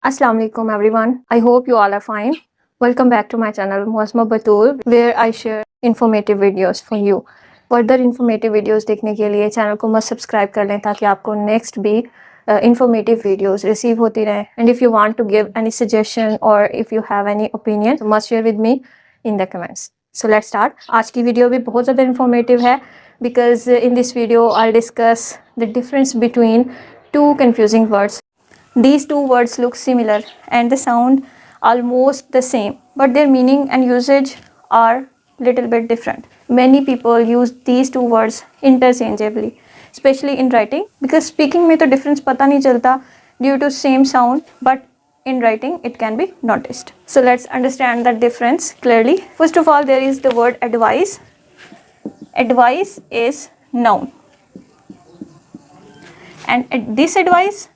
Assalamu alaikum everyone. I hope you all are fine. Welcome back to my channel Muasma Batul where I share informative videos for you. Further informative videos देखने के लिए channel को must subscribe कर लें ताकि आपको next भी informative videos receive होती रहें. And if you want to give any suggestion or if you have any opinion, so must share with me in the comments. So let's start. आज की video भी बहुत ज़्यादा informative है because in this video I'll discuss the difference between two confusing words. These two words look similar and they sound almost the same, but their meaning and usage are little bit different. Many people use these two words interchangeably, especially in writing, because speaking में तो difference पता नहीं चलता due to same sound, but in writing it can be noticed. So let's understand the difference clearly. First of all, there is the word advice. Advice is noun, and this advice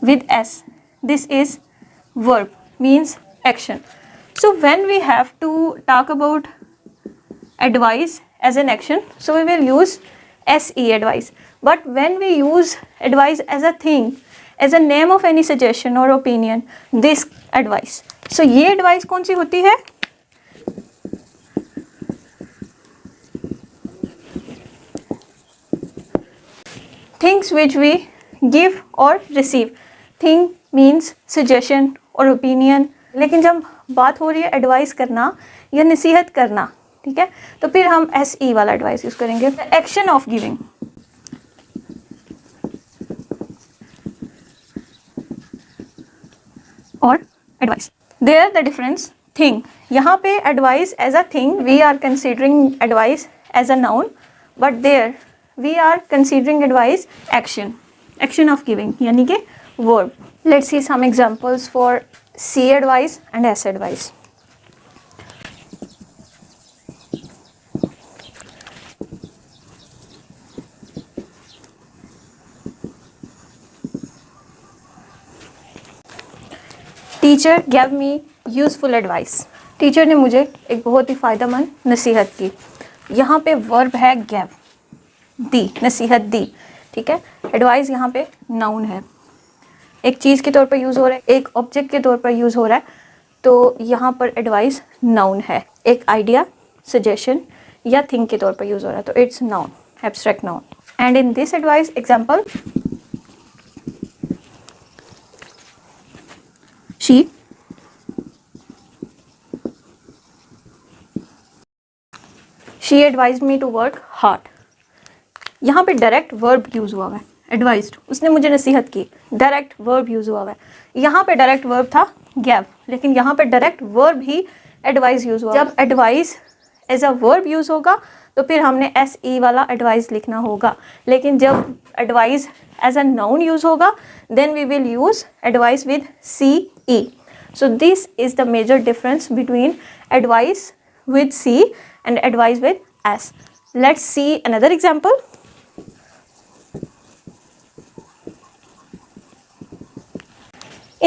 with S, this is verb, means action. So when we have to talk about advice as an action, so we will use SE, advice. But when we use advice as a thing, as a name of any suggestion or opinion, this advice. So ये advice कौन सी होती है? Things which we give or receive. Thing means suggestion और opinion. लेकिन जब बात हो रही है एडवाइस करना या नसीहत करना, ठीक है, तो फिर हम SE वाला एडवाइस यूज करेंगे. Action of giving. और advice. There the difference. Thing, यहाँ पे advice as a thing, we are considering advice as a noun, but there we are considering advice action. Action of giving यानी कि verb. Let's see some examples for C advice and S advice. Teacher gave me useful advice. Teacher ने मुझे एक बहुत ही फ़ायदेमंद नसीहत की. यहाँ पे verb है gave, दी, नसीहत दी, ठीक है. एडवाइस यहाँ पे नाउन है, एक चीज़ के तौर पर यूज़ हो रहा है, एक ऑब्जेक्ट के तौर पर यूज़ हो रहा है, तो यहाँ पर एडवाइस नाउन है. एक आइडिया, सजेशन या थिंग के तौर पर यूज़ हो रहा है, तो it's noun, abstract noun. And in this advice example, she advised me to work hard. यहाँ पे डायरेक्ट वर्ब यूज़ हुआ है. एडवाइज्ड, उसने मुझे नसीहत की, डायरेक्ट वर्ब यूज़ हुआ है. यहाँ पे डायरेक्ट वर्ब था गैव, लेकिन यहाँ पे डायरेक्ट वर्ब ही एडवाइस यूज़ हुआ. जब advice as a verb use होगा तो फिर हमने SE वाला एडवाइस लिखना होगा, लेकिन जब advice as a noun use होगा then we will use advice with CE. So this is the major difference between advice with C and advice with S. Let's see another example.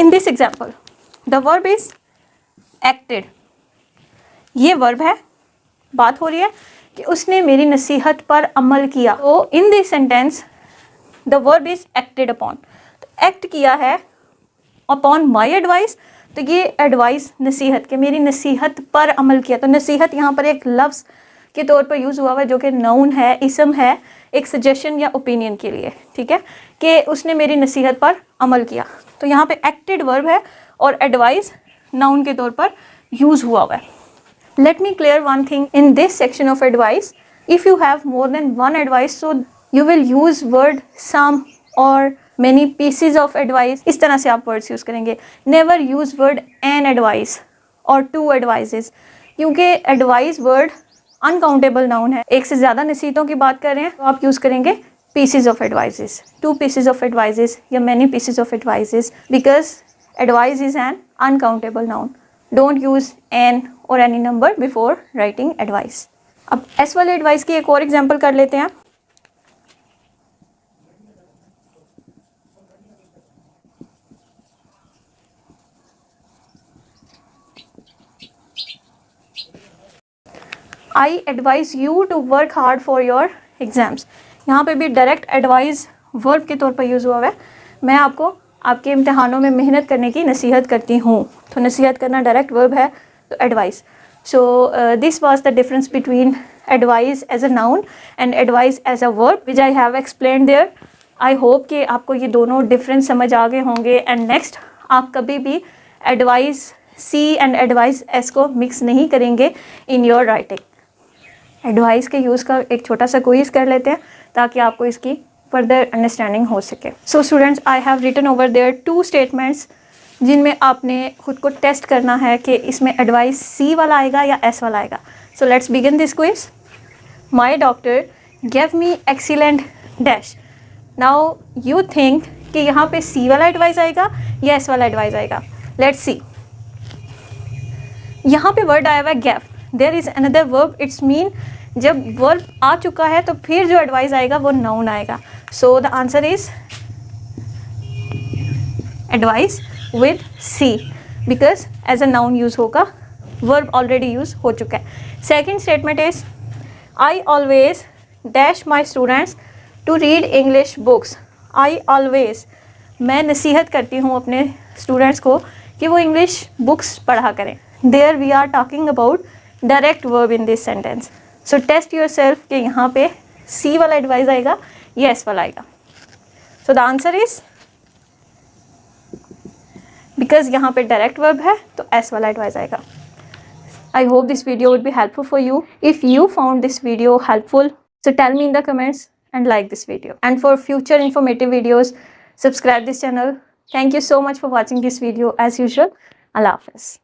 In this example, the verb is acted. ये verb है, बात हो रही है कि उसने मेरी नसीहत पर अमल किया. तो in this sentence, the verb is acted upon. तो act किया है upon my advice, तो ये एडवाइस नसीहत के, मेरी नसीहत पर अमल किया. तो नसीहत यहाँ पर एक लफ्ज़ के तौर पर यूज़ हुआ है जो कि नाउन है, इसम है, एक सजेशन या ओपिनियन के लिए, ठीक है, कि उसने मेरी नसीहत पर अमल किया. तो यहाँ पे एक्टेड वर्ब है और एडवाइस नाउन के तौर पर यूज़ हुआ है. Let me clear one thing in this section of advice. If you have more than one advice, so you will use word some or many pieces of advice. इस तरह से आप words use करेंगे. Never use word an advice or two advices, क्योंकि advice word uncountable noun है. एक से ज़्यादा नसीहतों की बात कर रहे हैं तो आप यूज़ करेंगे pieces of advices, two pieces of advices या many pieces of advices, because advice is an uncountable noun. Don't use an or any number before writing advice. अब एस वाले एडवाइस की एक और एग्जाम्पल कर लेते हैं. I advise you to work hard for your exams. यहाँ पे भी डायरेक्ट एडवाइस वर्ब के तौर पर यूज़ हुआ है. मैं आपको आपके इम्तिहानों में मेहनत करने की नसीहत करती हूँ। तो नसीहत करना डायरेक्ट वर्ब है, तो advice. So this was the difference between advice as a noun and advice as a verb which I have explain there. I hope कि आपको ये दोनों डिफरेंस समझ आ गए होंगे। एंड नेक्स्ट आप कभी भी advice C and advice S को मिक्स नहीं करेंगे इन योर राइटिंग। एडवाइस के यूज़ का एक छोटा सा क्विज कर लेते हैं ताकि आपको इसकी फर्दर अंडरस्टैंडिंग हो सके। So students, I have written over there 2 statements जिनमें आपने खुद को टेस्ट करना है कि इसमें एडवाइस सी वाला आएगा या एस वाला आएगा। So let's begin this quiz. My doctor give me excellent dash. Now you think कि यहाँ पे सी वाला एडवाइस आएगा या एस वाला एडवाइस आएगा। Let's see. यहाँ पे वर्ड आया हुआ है gave. There is another verb, it's mean जब वर्ब आ चुका है तो फिर जो एडवाइस आएगा वो नाउन आएगा। So the answer is advice with C because as a noun use होगा, वर्ब ऑलरेडी यूज हो चुका है। Second statement is I always dash my students to read English books. I always, मैं नसीहत करती हूँ अपने स्टूडेंट्स को कि वो इंग्लिश बुक्स पढ़ा करें। There we are talking about direct verb in this sentence. So test yourself कि यहाँ पे सी वाला एडवाइस आएगा या एस वाला आएगा। So the answer is because यहाँ पे डायरेक्ट वर्ब है तो एस वाला एडवाइस आएगा। I hope this video would be helpful for you. If you found this video helpful, so tell me in the comments and like this video. And for future informative videos, subscribe this channel. Thank you so much for watching this video as usual. Allah Hafiz.